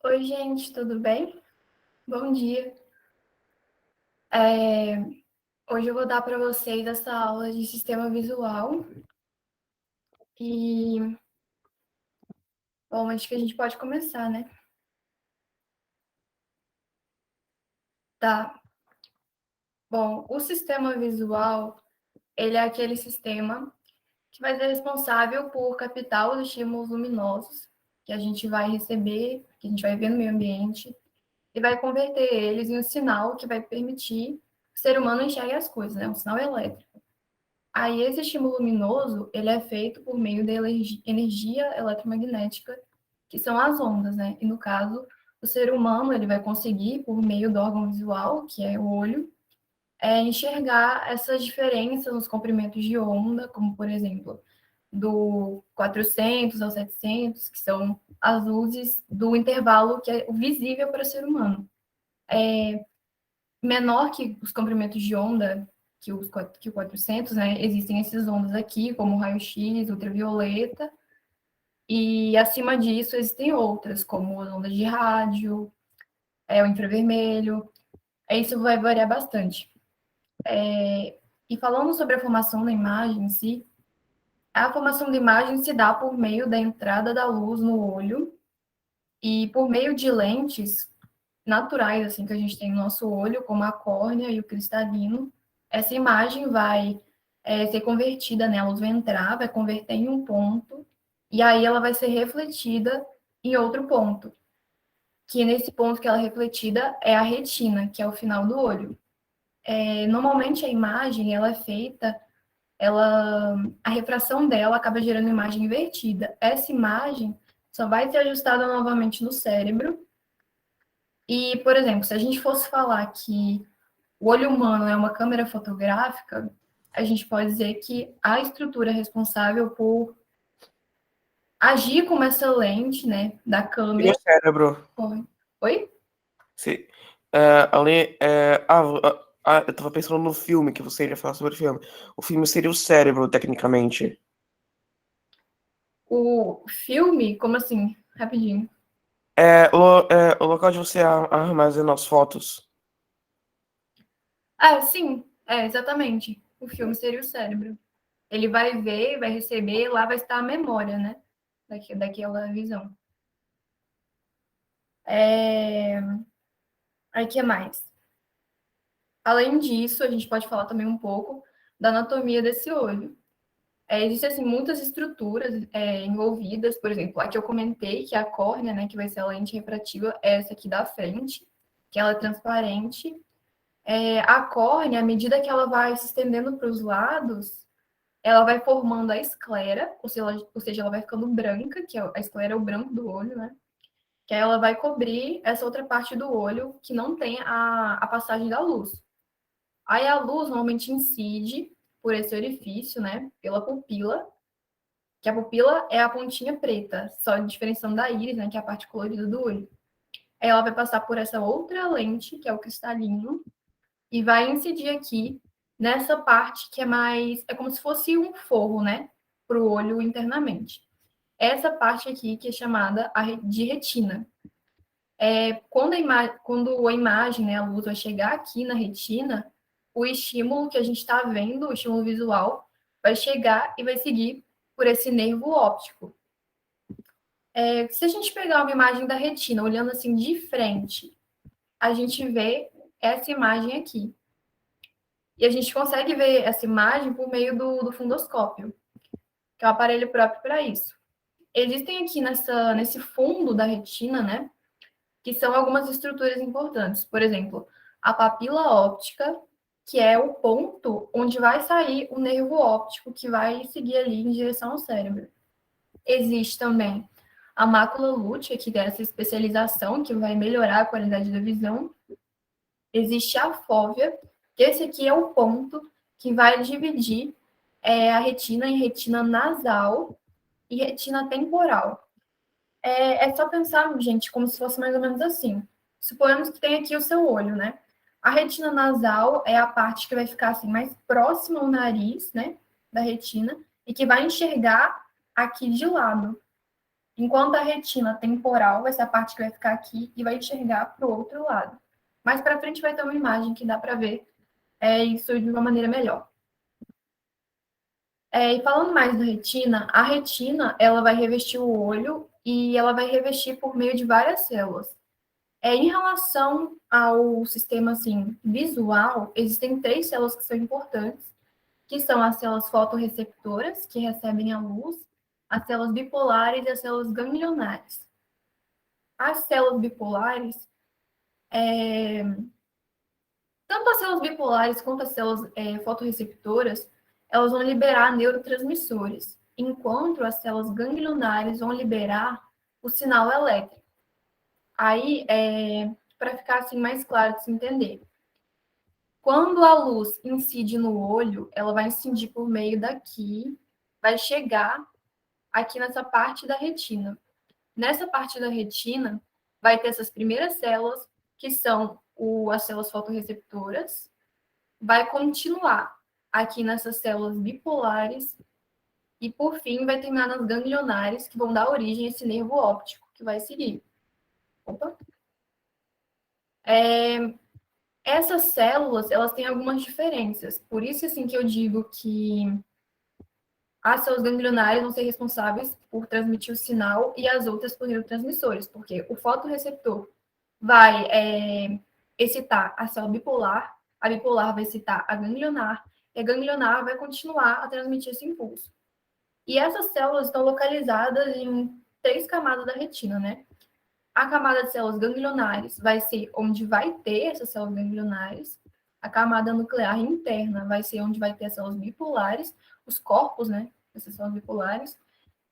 Oi, gente, tudo bem? Bom dia. Hoje eu vou dar para vocês essa aula de sistema visual e, bom, acho que a gente pode começar, né? Tá. Bom, o sistema visual, ele é aquele sistema que vai ser responsável por captar os estímulos luminosos que a gente vai receber, que a gente vai ver no meio ambiente, e vai converter eles em um sinal que vai permitir que o ser humano enxergue as coisas, né? Um sinal elétrico. Aí esse estímulo luminoso, ele é feito por meio da energia eletromagnética, que são as ondas, né? E no caso, o ser humano, ele vai conseguir, por meio do órgão visual, que é o olho, enxergar essas diferenças nos comprimentos de onda, como, por exemplo, do 400 ao 700, que são as luzes do intervalo que é visível para o ser humano. Menor que os comprimentos de onda, que o 400, né? Existem essas ondas aqui, como raio-x, ultravioleta, e acima disso existem outras, como as ondas de rádio, o infravermelho. Isso vai variar bastante. E falando sobre a formação da imagem em si, a formação da imagem se dá por meio da entrada da luz no olho e por meio de lentes naturais, assim, que a gente tem no nosso olho, como a córnea e o cristalino. Essa imagem vai ser convertida, né? A luz vai entrar, vai converter em um ponto, e aí ela vai ser refletida em outro ponto, que nesse ponto que ela é refletida é a retina, que é o final do olho. Normalmente a imagem, ela é feita, a refração dela acaba gerando imagem invertida. Essa imagem só vai ser ajustada novamente no cérebro. E, por exemplo, se a gente fosse falar que o olho humano é uma câmera fotográfica, a gente pode dizer que a estrutura responsável por agir como essa lente, né, da Seria câmera. o cérebro. Oi? Se, ali, eu tava pensando no filme que você iria falar sobre o filme. O filme seria o cérebro, tecnicamente. O filme, como assim? Rapidinho. O local de você armazenar as fotos. Ah, sim, exatamente. O filme seria o cérebro. Ele vai ver, vai receber, lá vai estar a memória, né, daquela visão. Aí, o que mais? Além disso, a gente pode falar também um pouco da anatomia desse olho. Existem assim, muitas estruturas envolvidas, por exemplo, a que eu comentei, que é a córnea, né, que vai ser a lente refrativa, é essa aqui da frente, que ela é transparente. A córnea, à medida que ela vai se estendendo para os lados, ela vai formando a esclera, ou seja, ela vai ficando branca, que a esclera é o branco do olho, né? Que aí ela vai cobrir essa outra parte do olho que não tem a passagem da luz. Aí a luz normalmente incide por esse orifício, né? Pela pupila, que a pupila é a pontinha preta, só diferenciando da íris, né, que é a parte colorida do olho. Aí ela vai passar por essa outra lente, que é o cristalino, e vai incidir aqui nessa parte que é mais, é como se fosse um forro, né, para o olho internamente. Essa parte aqui que é chamada de retina. Quando a imagem, né, a luz vai chegar aqui na retina, o estímulo que a gente está vendo, o estímulo visual, vai chegar e vai seguir por esse nervo óptico. Se a gente pegar uma imagem da retina, olhando assim de frente, a gente vê essa imagem aqui. E a gente consegue ver essa imagem por meio do fundoscópio, que é o aparelho próprio para isso. Existem aqui nesse fundo da retina, né, que são algumas estruturas importantes. Por exemplo, a papila óptica, que é o ponto onde vai sair o nervo óptico que vai seguir ali em direção ao cérebro. Existe também a mácula lútea, que tem essa especialização que vai melhorar a qualidade da visão. Existe a fóvea, que esse aqui é o ponto que vai dividir a retina em retina nasal e retina temporal. É só pensar, gente, como se fosse mais ou menos assim. Suponhamos que tem aqui o seu olho, né? A retina nasal é a parte que vai ficar assim mais próxima ao nariz, né, da retina, e que vai enxergar aqui de lado. Enquanto a retina temporal vai ser a parte que vai ficar aqui e vai enxergar para o outro lado. Mais para frente vai ter uma imagem que dá para ver isso de uma maneira melhor. E falando mais da retina, a retina ela vai revestir o olho e ela vai revestir por meio de várias células. Em relação ao sistema assim, visual, existem 3 células que são importantes, que são as células fotorreceptoras, que recebem a luz, as células bipolares e as células ganglionares. As células bipolares, tanto as células bipolares quanto as células fotorreceptoras, elas vão liberar neurotransmissores, enquanto as células ganglionares vão liberar o sinal elétrico. Aí, para ficar assim mais claro de se entender, quando a luz incide no olho, ela vai incidir por meio daqui, vai chegar aqui nessa parte da retina. Nessa parte da retina, vai ter essas primeiras células, que são as células fotorreceptoras, vai continuar aqui nessas células bipolares, e por fim vai terminar nas ganglionares, que vão dar origem a esse nervo óptico que vai seguir. Opa! Essas células, elas têm algumas diferenças. Por isso, assim, que eu digo que as células ganglionares vão ser responsáveis por transmitir o sinal e as outras por neurotransmissores, porque o fotorreceptor vai excitar a célula bipolar, a bipolar vai excitar a ganglionar, e a ganglionar vai continuar a transmitir esse impulso. E essas células estão localizadas em 3 camadas da retina, né? A camada de células ganglionares vai ser onde vai ter essas células ganglionares. A camada nuclear interna vai ser onde vai ter as células bipolares, os corpos, né, dessas células bipolares.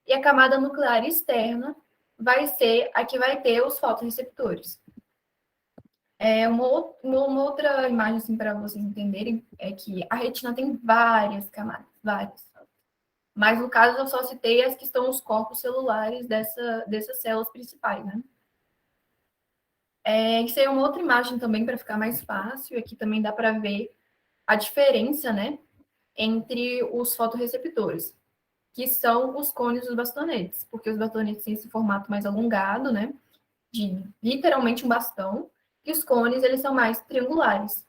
E a camada nuclear externa vai ser a que vai ter os fotorreceptores. Uma outra imagem, assim, para vocês entenderem, é que a retina tem várias camadas, várias. Mas, no caso, eu só citei as que estão os corpos celulares dessas células principais, né? Isso aí é uma outra imagem também para ficar mais fácil. Aqui também dá para ver a diferença, né, entre os fotorreceptores, que são os cones dos bastonetes, porque os bastonetes têm esse formato mais alongado, né, de literalmente um bastão, e os cones, eles são mais triangulares.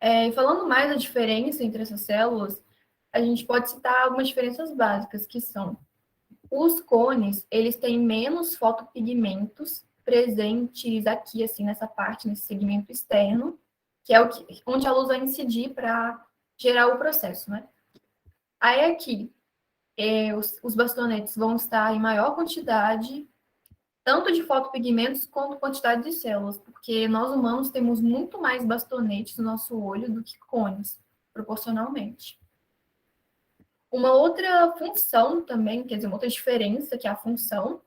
E falando mais da diferença entre essas células, a gente pode citar algumas diferenças básicas, que são: os cones, eles têm menos fotopigmentos presentes aqui, assim, nessa parte, nesse segmento externo, que é onde a luz vai incidir para gerar o processo, né? Aí aqui, os bastonetes vão estar em maior quantidade, tanto de fotopigmentos quanto quantidade de células, porque nós humanos temos muito mais bastonetes no nosso olho do que cones, proporcionalmente. Uma outra função também, quer dizer, uma outra diferença, que é a função,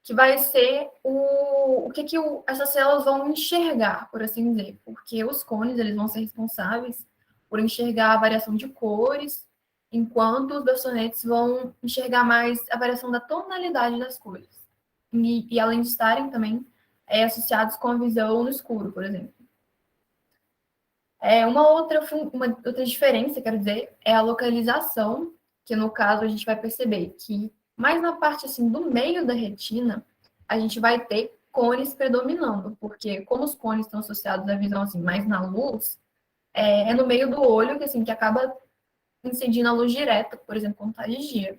que vai ser o que essas células vão enxergar, por assim dizer, porque os cones, eles vão ser responsáveis por enxergar a variação de cores, enquanto os bastonetes vão enxergar mais a variação da tonalidade das cores. E além de estarem também associados com a visão no escuro, por exemplo. Uma outra diferença, quero dizer, é a localização, que no caso a gente vai perceber que mais na parte assim do meio da retina, a gente vai ter cones predominando, porque como os cones estão associados à visão assim mais na luz, é no meio do olho que assim que acaba incidindo a luz direta, por exemplo, quando está de dia.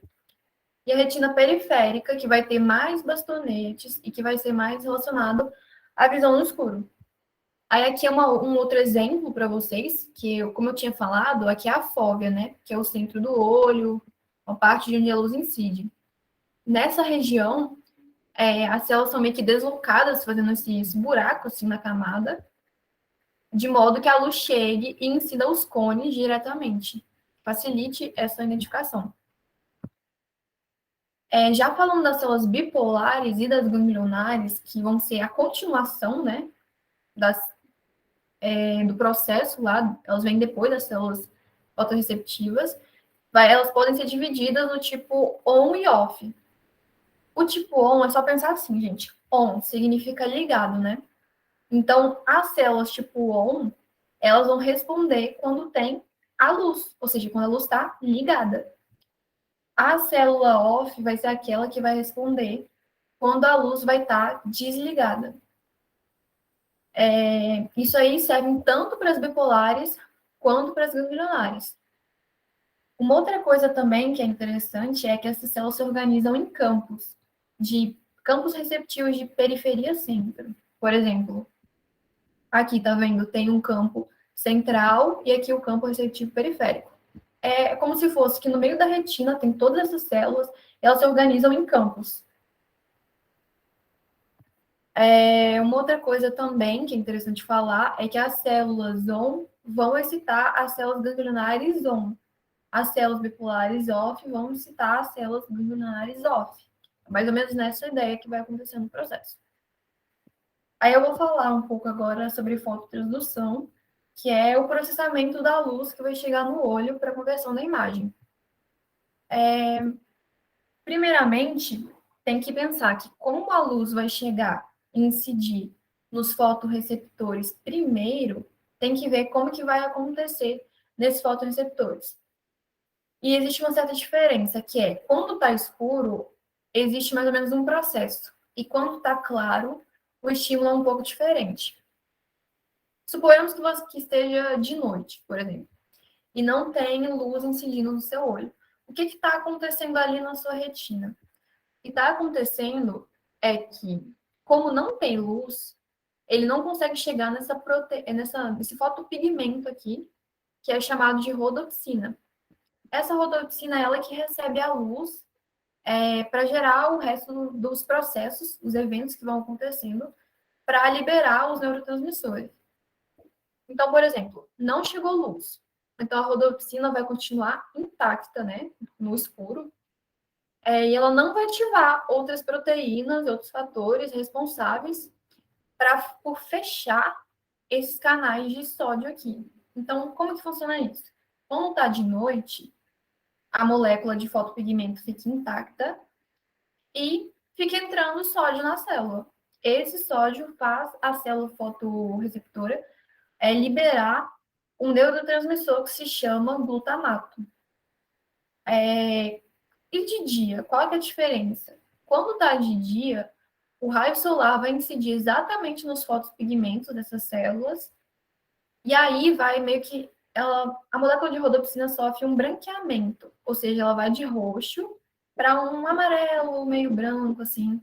E a retina periférica, que vai ter mais bastonetes e que vai ser mais relacionado à visão no escuro. Aí aqui é um outro exemplo para vocês, que, como eu tinha falado, aqui é a fóvea, né? Que é o centro do olho, a parte de onde a luz incide. Nessa região, as células são meio que deslocadas, fazendo esse buraco assim na camada, de modo que a luz chegue e incida os cones diretamente. Facilite essa identificação. Já falando das células bipolares e das ganglionares, que vão ser a continuação, né, do processo lá, elas vêm depois das células fotorreceptivas, elas podem ser divididas no tipo on e off. O tipo on é só pensar assim, gente. On significa ligado, né? Então, as células tipo on, elas vão responder quando tem a luz, ou seja, quando a luz está ligada. A célula off vai ser aquela que vai responder quando a luz vai estar desligada. Isso aí serve tanto para as bipolares quanto para as ganglionares. Uma outra coisa também que é interessante é que essas células se organizam em campos, de campos receptivos de periferia-centro. Por exemplo, aqui, tá vendo? Tem um campo central e aqui o campo receptivo periférico. É como se fosse que no meio da retina tem todas essas células, elas se organizam em campos. Uma outra coisa também que é interessante falar é que as células ON vão excitar as células ganglionares ON. As células bipolares OFF vão excitar as células ganglionares OFF. É mais ou menos nessa ideia que vai acontecer no processo. Aí eu vou falar um pouco agora sobre fototransdução, que é o processamento da luz que vai chegar no olho para a conversão da imagem. Primeiramente, tem que pensar que como a luz vai chegar e incidir nos fotorreceptores primeiro, tem que ver como que vai acontecer nesses fotorreceptores. E existe uma certa diferença, que é, quando está escuro, existe mais ou menos um processo. E quando está claro, o estímulo é um pouco diferente. Suponhamos que você esteja de noite, por exemplo, e não tem luz incidindo no seu olho. O que está acontecendo ali na sua retina? O que está acontecendo é que, como não tem luz, ele não consegue chegar nesse fotopigmento aqui, que é chamado de rodopsina. Essa rodopsina é ela que recebe a luz para gerar o resto dos processos, os eventos que vão acontecendo, para liberar os neurotransmissores. Então, por exemplo, não chegou luz. Então, a rodopsina vai continuar intacta, né, no escuro, e ela não vai ativar outras proteínas, outros fatores responsáveis por fechar esses canais de sódio aqui. Então, como que funciona isso? Quando está de noite, a molécula de fotopigmento fica intacta e fica entrando sódio na célula. Esse sódio faz a célula fotorreceptora liberar um neurotransmissor que se chama glutamato. E de dia, qual é a diferença? Quando está de dia, o raio solar vai incidir exatamente nos fotopigmentos dessas células, e aí vai meio que a molécula de rodopsina sofre um branqueamento, ou seja, ela vai de roxo para um amarelo, meio branco, assim.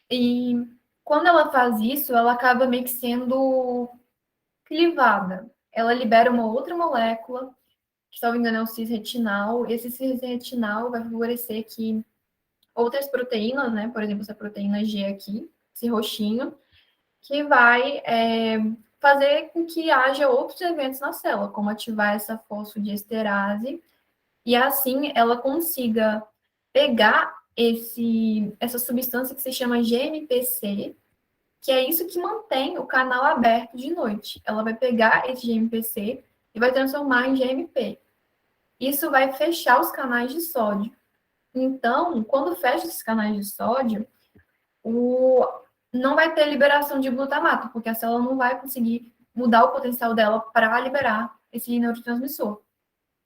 E quando ela faz isso, ela acaba meio que sendo clivada. Ela libera uma outra molécula, que, se não me engano, é o cisretinal. Esse cisretinal vai favorecer que outras proteínas, né? Por exemplo, essa proteína G aqui, esse roxinho, que vai fazer com que haja outros eventos na célula, como ativar essa fosfodiesterase, e assim ela consiga pegar essa substância que se chama GMPC, que é isso que mantém o canal aberto de noite. Ela vai pegar esse GMPC e vai transformar em GMP. Isso vai fechar os canais de sódio. Então, quando fecha esses canais de sódio, não vai ter liberação de glutamato, porque a célula não vai conseguir mudar o potencial dela para liberar esse neurotransmissor.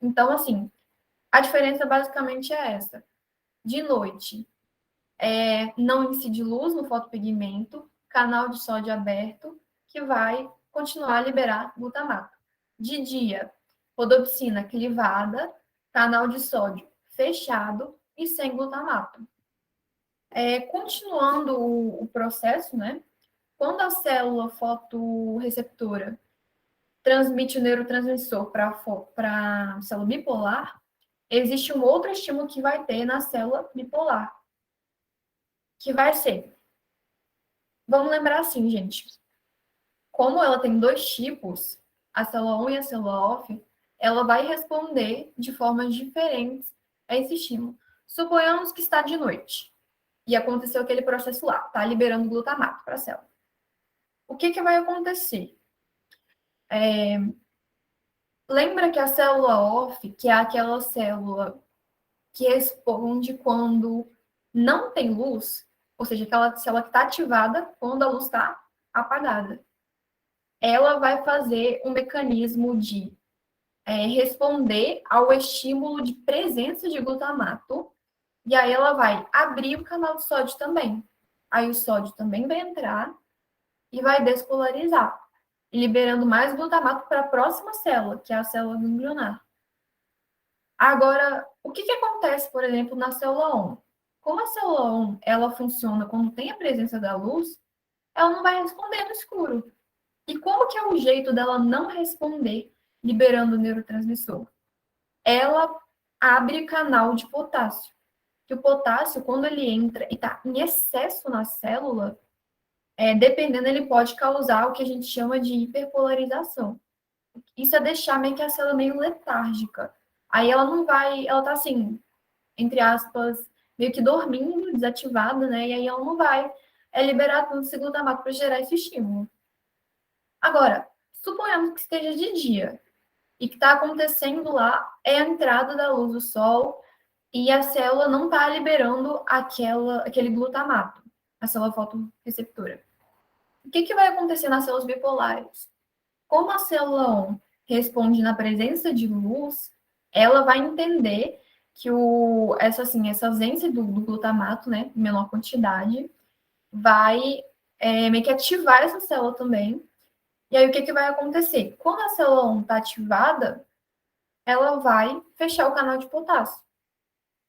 Então, assim, a diferença basicamente é essa. De noite, não incide luz no fotopigmento, canal de sódio aberto, que vai continuar a liberar glutamato. De dia, rodopsina clivada, canal de sódio fechado e sem glutamato. Continuando o processo, né? Quando a célula fotorreceptora transmite o neurotransmissor para a célula bipolar, existe um outro estímulo que vai ter na célula bipolar, que vai ser... Vamos lembrar assim, gente. Como ela tem dois tipos, a célula on e a célula off, ela vai responder de formas diferentes a esse estímulo. Suponhamos que está de noite e aconteceu aquele processo lá, está liberando glutamato para a célula. O que vai acontecer? Lembra que a célula off, que é aquela célula que responde quando não tem luz, ou seja, aquela célula que está ativada quando a luz está apagada. Ela vai fazer um mecanismo de responder ao estímulo de presença de glutamato, e aí ela vai abrir o canal de sódio também. Aí o sódio também vai entrar e vai despolarizar, liberando mais glutamato para a próxima célula, que é a célula ganglionar. Agora, o que acontece, por exemplo, na célula 1? Como a célula 1 ela funciona quando tem a presença da luz, ela não vai responder no escuro. E como que é o jeito dela não responder liberando o neurotransmissor? Ela abre canal de potássio. Que o potássio, quando ele entra e está em excesso na célula, dependendo, ele pode causar o que a gente chama de hiperpolarização. Isso é deixar meio que a célula meio letárgica. Aí ela não vai, ela tá assim, entre aspas, meio que dormindo, desativada, né? E aí ela não vai liberar todo esse glutamato para gerar esse estímulo. Agora, suponhamos que esteja de dia e que está acontecendo lá é a entrada da luz do sol e a célula não está liberando aquele glutamato, a célula fotorreceptora. O que vai acontecer nas células bipolares? Como a célula 1 responde na presença de luz, ela vai entender que essa ausência do glutamato, né, em menor quantidade, vai meio que ativar essa célula também. E aí, o que vai acontecer? Quando a célula 1 está ativada, ela vai fechar o canal de potássio.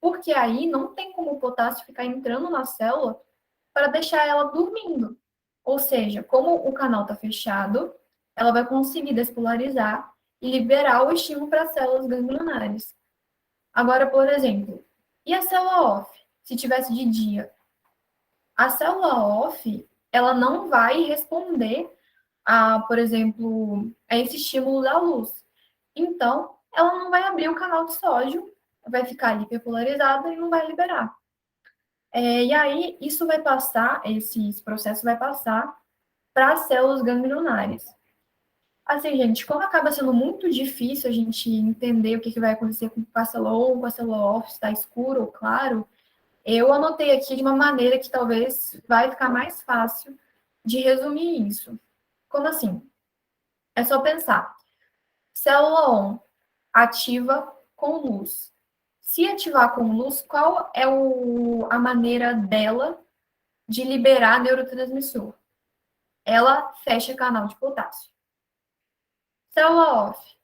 Porque aí não tem como o potássio ficar entrando na célula para deixar ela dormindo. Ou seja, como o canal está fechado, ela vai conseguir despolarizar e liberar o estímulo para as células ganglionares. Agora, por exemplo, e a célula off, se tivesse de dia? A célula off, ela não vai responder por exemplo, a esse estímulo da luz. Então, ela não vai abrir o canal de sódio, vai ficar ali hiperpolarizada e não vai liberar. E aí, isso vai passar, esse processo vai passar para as células ganglionares. Assim, gente, como acaba sendo muito difícil a gente entender o que vai acontecer com a célula on, com a célula off, se está escuro ou claro, eu anotei aqui de uma maneira que talvez vai ficar mais fácil de resumir isso. Como assim? É só pensar. Célula on ativa com luz. Se ativar com luz, qual é a maneira dela de liberar neurotransmissor? Ela fecha canal de potássio. Célula off,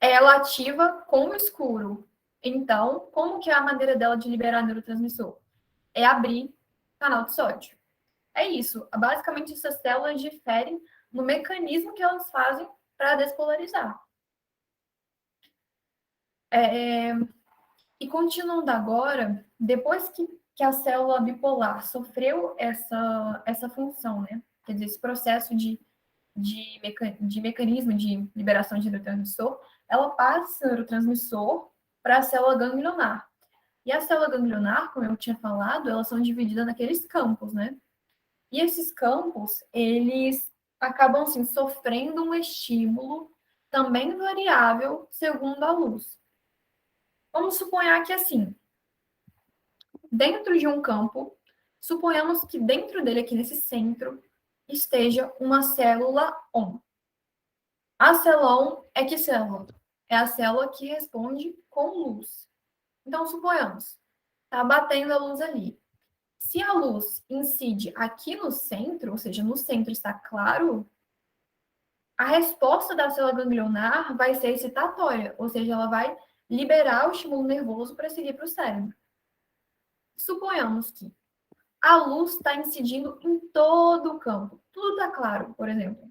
ela ativa com o escuro. Então, como que é a maneira dela de liberar neurotransmissor? É abrir canal de sódio. É isso. Basicamente, essas células diferem no mecanismo que elas fazem para despolarizar. E continuando agora, depois que a célula bipolar sofreu essa função, né? Quer dizer, esse processo de mecanismo de liberação de neurotransmissor, ela passa esse neurotransmissor para a célula ganglionar. E a célula ganglionar, como eu tinha falado, elas são divididas naqueles campos, né? E esses campos, eles acabam, assim, sofrendo um estímulo também variável segundo a luz. Vamos suponhar que, assim, dentro de um campo, suponhamos que dentro dele, aqui nesse centro, esteja uma célula ON. A célula ON é que célula? É a célula que responde com luz. Então, suponhamos, está batendo a luz ali. Se a luz incide aqui no centro, ou seja, no centro está claro, a resposta da célula ganglionar vai ser excitatória, ou seja, ela vai liberar o estímulo nervoso para seguir para o cérebro. Suponhamos que a luz está incidindo em todo o campo. Tudo está claro, por exemplo.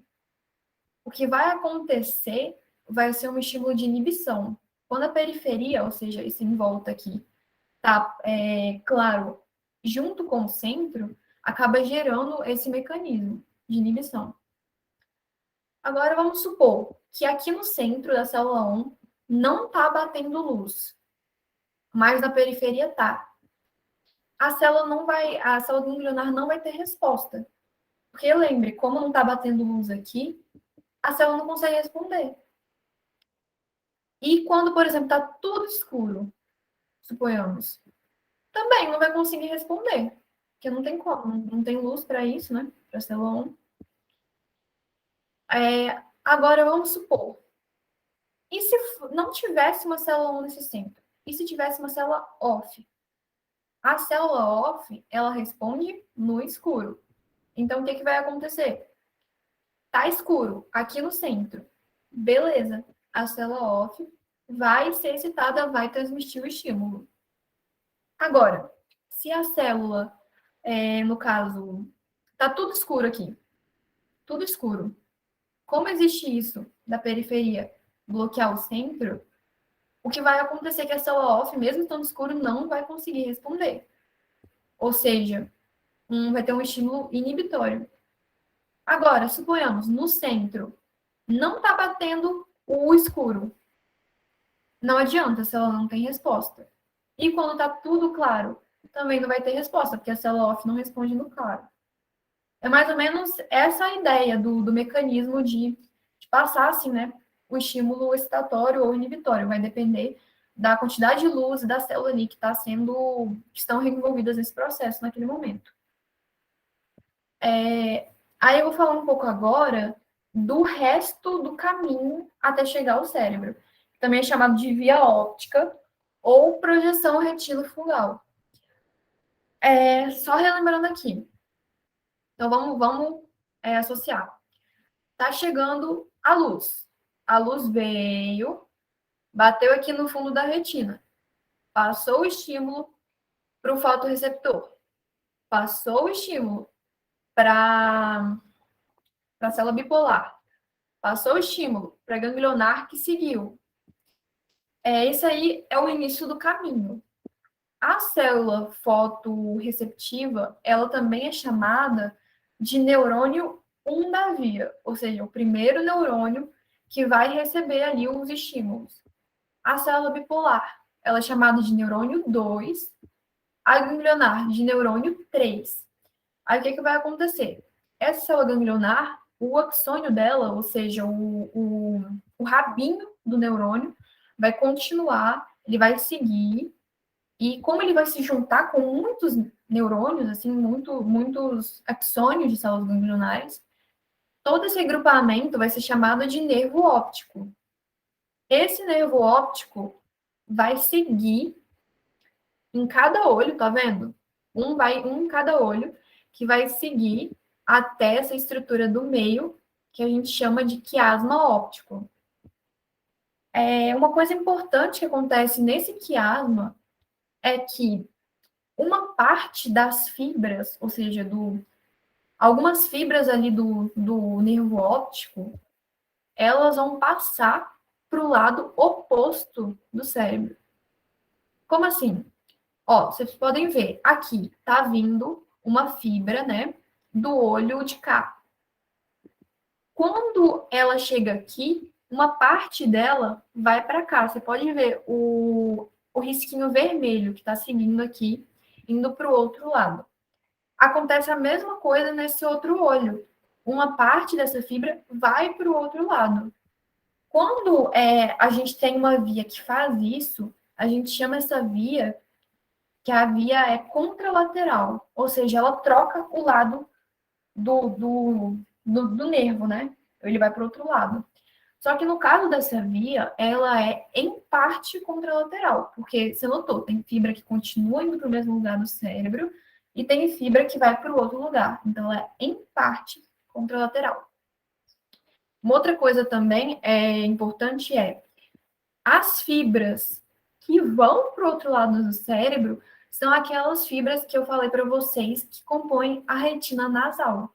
O que vai acontecer vai ser um estímulo de inibição. Quando a periferia, ou seja, esse em volta aqui, está claro, junto com o centro, acaba gerando esse mecanismo de inibição. Agora, vamos supor que aqui no centro da célula 1 não está batendo luz, mas na periferia está. A célula ganglionar não vai ter resposta. Porque lembre, como não está batendo luz aqui, a célula não consegue responder. E quando, por exemplo, está tudo escuro, suponhamos, também não vai conseguir responder. Porque não tem como, não tem luz para isso, né? Para a célula 1. Agora, vamos supor E se não tivesse uma célula on nesse centro? E se tivesse uma célula off? A célula off, ela responde no escuro. Então, o que vai acontecer? Tá escuro aqui no centro. Beleza. A célula off vai ser excitada, vai transmitir o estímulo. Agora, se a célula, no caso, tá tudo escuro aqui, tudo escuro. Como existe isso da periferia bloquear o centro, o que vai acontecer é que a célula off, mesmo estando escuro, não vai conseguir responder. Ou seja, vai ter um estímulo inibitório. Agora, suponhamos, no centro, não está batendo o escuro. Não adianta, a célula não tem resposta. E quando está tudo claro, também não vai ter resposta, porque a célula off não responde no claro. É mais ou menos essa a ideia do mecanismo de passar, assim, né, o estímulo excitatório ou inibitório. Vai depender da quantidade de luz da célula ali que estão envolvidas nesse processo naquele momento. Aí eu vou falar um pouco agora do resto do caminho até chegar ao cérebro, que também é chamado de via óptica ou projeção retino-fungal. Só relembrando aqui. Então, vamos associar. Está chegando a luz. A luz veio, bateu aqui no fundo da retina. Passou o estímulo para o fotorreceptor. Passou o estímulo para a célula bipolar. Passou o estímulo para a ganglionar que seguiu. Esse aí é o início do caminho. A célula fotorreceptiva, ela também é chamada de neurônio 1 da via, ou seja, o primeiro neurônio que vai receber ali os estímulos. A célula bipolar, ela é chamada de neurônio 2, a ganglionar de neurônio 3. Aí o que vai acontecer? Essa célula ganglionar, o axônio dela, ou seja, o rabinho do neurônio, vai continuar, ele vai seguir, e como ele vai se juntar com muitos neurônios, assim, muitos axônios de células ganglionares, todo esse agrupamento vai ser chamado de nervo óptico. Esse nervo óptico vai seguir em cada olho, tá vendo? Um em cada olho, que vai seguir até essa estrutura do meio, que a gente chama de quiasma óptico. Uma coisa importante que acontece nesse quiasma é que uma parte das fibras, ou seja, algumas fibras ali do nervo óptico, elas vão passar para o lado oposto do cérebro. Como assim? Ó, vocês podem ver, aqui tá vindo uma fibra, né, do olho de cá. Quando ela chega aqui, uma parte dela vai para cá. Você pode ver o risquinho vermelho que está seguindo aqui, indo para o outro lado. Acontece a mesma coisa nesse outro olho. Uma parte dessa fibra vai para o outro lado. Quando a gente tem uma via que faz isso, a gente chama essa via que a via é contralateral, ou seja, ela troca o lado do nervo, né? Ele vai para o outro lado. Só que no caso dessa via, ela é em parte contralateral, porque você notou, tem fibra que continua indo para o mesmo lugar do cérebro e tem fibra que vai para o outro lugar. Então, ela é em parte contralateral. Uma outra coisa também importante as fibras que vão para o outro lado do cérebro são aquelas fibras que eu falei para vocês que compõem a retina nasal.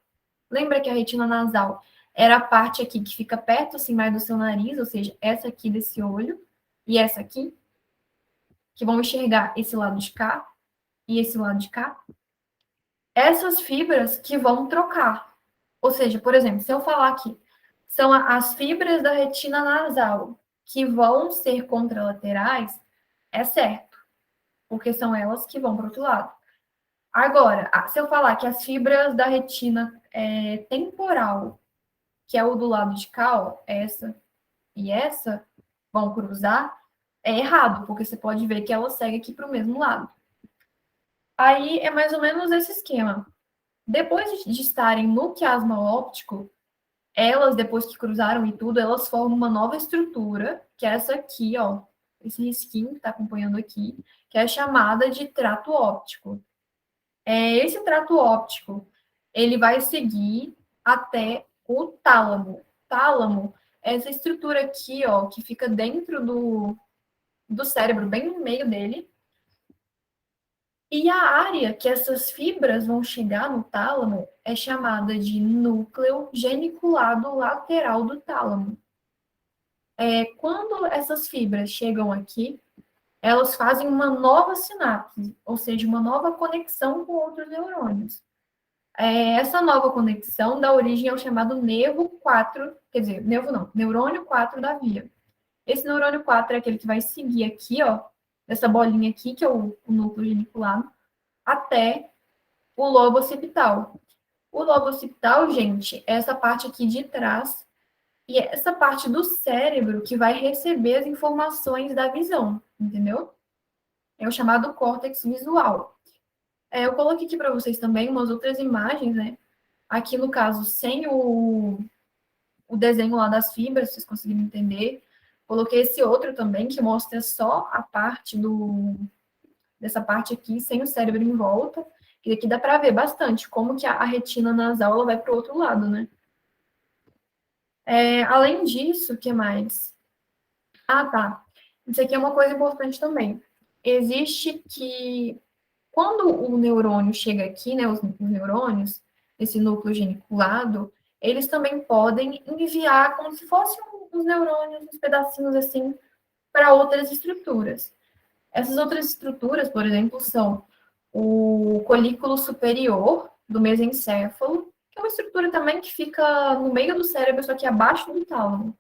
Lembra que a retina nasal era a parte aqui que fica perto, assim, mais do seu nariz, ou seja, essa aqui desse olho e essa aqui, que vão enxergar esse lado de cá e esse lado de cá. Essas fibras que vão trocar. Ou seja, por exemplo, se eu falar aqui, são as fibras da retina nasal que vão ser contralaterais, é certo, porque são elas que vão para o outro lado. Agora, se eu falar que as fibras da retina temporal, que é o do lado de cá, ó, essa e essa, vão cruzar, é errado, porque você pode ver que ela segue aqui para o mesmo lado. Aí é mais ou menos esse esquema. Depois de estarem no quiasma óptico, elas, depois que cruzaram e tudo, elas formam uma nova estrutura, que é essa aqui, ó, esse risquinho que está acompanhando aqui, que é chamada de trato óptico. Esse trato óptico, ele vai seguir até o tálamo. Tálamo é essa estrutura aqui, ó, que fica dentro do cérebro, bem no meio dele. E a área que essas fibras vão chegar no tálamo é chamada de núcleo geniculado lateral do tálamo. Quando essas fibras chegam aqui, elas fazem uma nova sinapse, ou seja, uma nova conexão com outros neurônios. Essa nova conexão dá origem ao chamado nervo 4, quer dizer, nervo não, neurônio 4 da via. Esse neurônio 4 é aquele que vai seguir aqui, ó, essa bolinha aqui, que é o núcleo geniculado, até o lobo occipital. O lobo occipital, gente, é essa parte aqui de trás, e é essa parte do cérebro que vai receber as informações da visão, entendeu? É o chamado córtex visual. Eu coloquei aqui para vocês também umas outras imagens, né? Aqui, no caso, sem o desenho lá das fibras, vocês conseguiram entender. Coloquei esse outro também, que mostra só a parte dessa parte aqui, sem o cérebro em volta. E aqui dá para ver bastante como que a retina nasal ela vai para o outro lado, né? Além disso, o que mais? Ah, tá. Isso aqui é uma coisa importante também. Existe que, quando o neurônio chega aqui, né, os neurônios, esse núcleo geniculado, eles também podem enviar como se fossem uns neurônios, uns pedacinhos assim, para outras estruturas. Essas outras estruturas, por exemplo, são o colículo superior do mesencéfalo, que é uma estrutura também que fica no meio do cérebro, só que abaixo do tálamo.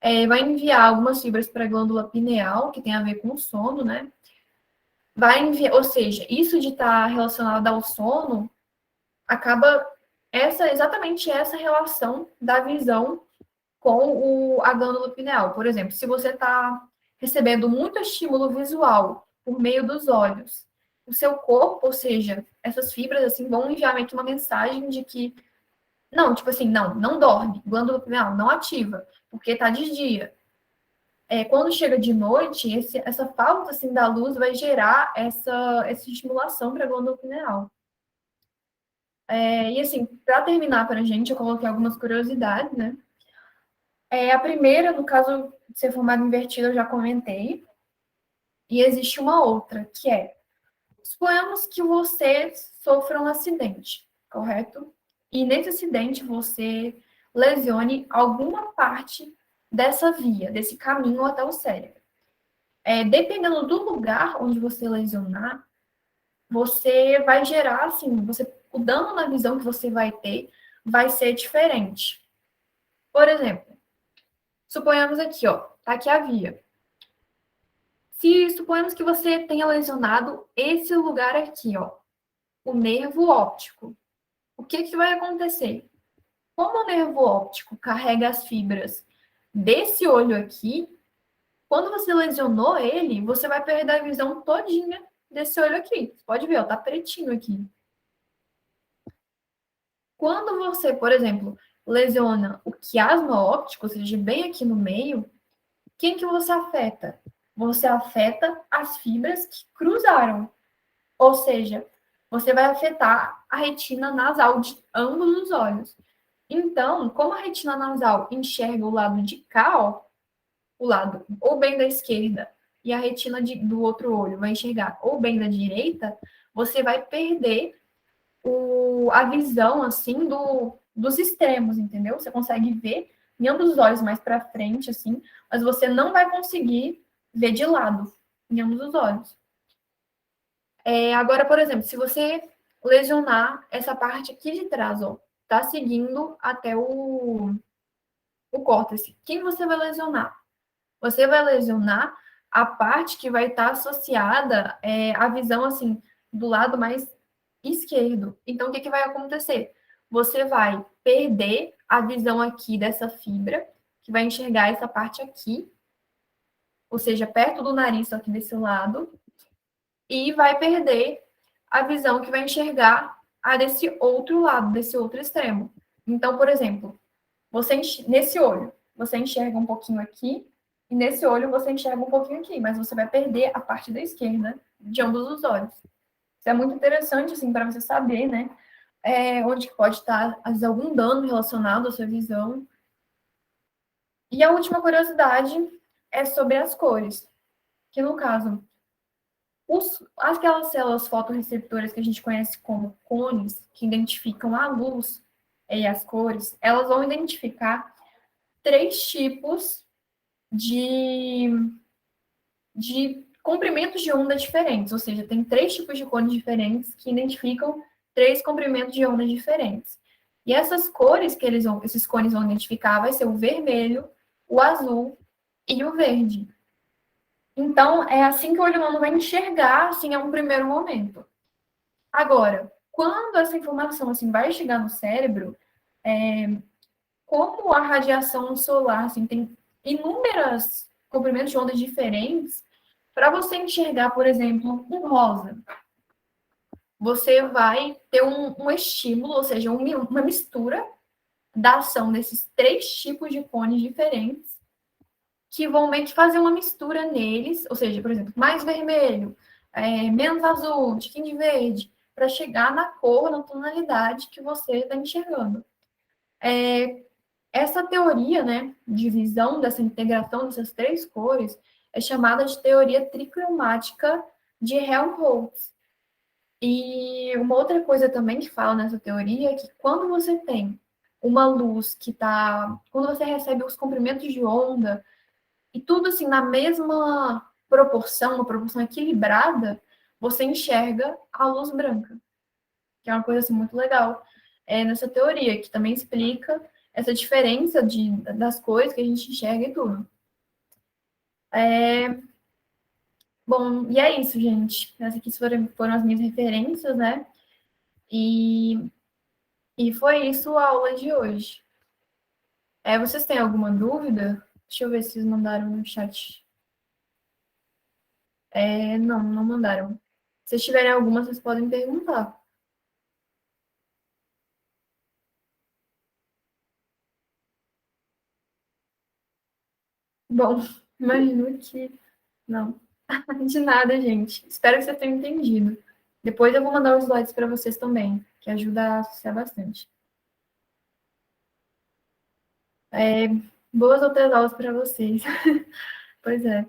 Vai enviar algumas fibras para a glândula pineal, que tem a ver com o sono, né? Vai enviar, ou seja, isso de estar relacionado ao sono acaba exatamente essa relação da visão com a glândula pineal. Por exemplo, se você está recebendo muito estímulo visual por meio dos olhos, o seu corpo, ou seja, essas fibras assim vão enviar meio que uma mensagem de que não, tipo assim, não dorme, glândula pineal não ativa, porque está de dia. Quando chega de noite, essa falta assim, da luz vai gerar essa estimulação para a glândula pineal. E assim, para terminar para a gente, eu coloquei algumas curiosidades, né? A primeira, no caso de ser formado invertido, eu já comentei. E existe uma outra, que suponhamos que você sofra um acidente, correto? E nesse acidente você lesione alguma parte dessa via, desse caminho até o cérebro. Dependendo do lugar onde você lesionar, você vai gerar, assim, o dano na visão que você vai ter vai ser diferente. Por exemplo, suponhamos aqui, ó, tá aqui a via. Se suponhamos que você tenha lesionado esse lugar aqui, ó, o nervo óptico, o que vai acontecer? Como o nervo óptico carrega as fibras desse olho aqui, quando você lesionou ele, você vai perder a visão todinha desse olho aqui. Você pode ver, ó, tá pretinho aqui. Quando você, por exemplo, lesiona o quiasma óptico, ou seja, bem aqui no meio, quem que você afeta? Você afeta as fibras que cruzaram. Ou seja, você vai afetar a retina nasal de ambos os olhos. Então, como a retina nasal enxerga o lado de cá, ó, o lado ou bem da esquerda, e a retina do outro olho vai enxergar ou bem da direita, você vai perder a visão, assim, dos extremos, entendeu? Você consegue ver em ambos os olhos mais para frente, assim, mas você não vai conseguir ver de lado em ambos os olhos. Agora, por exemplo, se você lesionar essa parte aqui de trás, ó, tá seguindo até o córtex. Quem você vai lesionar? Você vai lesionar a parte que vai estar associada à visão, assim, do lado mais esquerdo. Então, o que vai acontecer? Você vai perder a visão aqui dessa fibra, que vai enxergar essa parte aqui, ou seja, perto do nariz, aqui desse lado, e vai perder a visão que vai enxergar a desse outro lado, desse outro extremo. Então, por exemplo, Nesse olho, você enxerga um pouquinho aqui, e nesse olho você enxerga um pouquinho aqui, mas você vai perder a parte da esquerda de ambos os olhos. Isso é muito interessante, assim, para você saber, né? Onde que pode estar, às vezes, algum dano relacionado à sua visão. E a última curiosidade é sobre as cores, que no caso, aquelas células fotorreceptoras que a gente conhece como cones, que identificam a luz e as cores, elas vão identificar 3 tipos de, de comprimentos de onda diferentes, ou seja, tem 3 tipos de cones diferentes que identificam 3 comprimentos de onda diferentes. E essas cores que esses cones vão identificar vai ser o vermelho, o azul e o verde. Então, é assim que o olho humano vai enxergar, assim, a um primeiro momento. Agora, quando essa informação, assim, vai chegar no cérebro, como a radiação solar, assim, tem inúmeros comprimentos de ondas diferentes, para você enxergar, por exemplo, um rosa, você vai ter um estímulo, ou seja, uma mistura da ação desses 3 tipos de cones diferentes, que vão meio que fazer uma mistura neles, ou seja, por exemplo, mais vermelho, menos azul, um tiquinho de verde, para chegar na cor, na tonalidade que você está enxergando. Essa teoria, né, de visão, dessa integração dessas 3 cores, é chamada de teoria tricromática de Helmholtz. E uma outra coisa também que fala nessa teoria é que quando você tem uma luz que está. Quando você recebe os comprimentos de onda e tudo assim na mesma proporção, uma proporção equilibrada, você enxerga a luz branca, que é uma coisa assim muito legal nessa teoria, que também explica essa diferença das cores que a gente enxerga e tudo. Bom, e é isso, gente. Essas aqui foram as minhas referências, né? E foi isso a aula de hoje. Vocês têm alguma dúvida? Deixa eu ver se vocês mandaram no chat. Não, não mandaram. Se vocês tiverem alguma, vocês podem perguntar. Bom, imagino que não. De nada, gente. Espero que vocês tenham entendido. Depois eu vou mandar os slides para vocês também, que ajuda a associar bastante. Boas outras aulas para vocês. Pois é.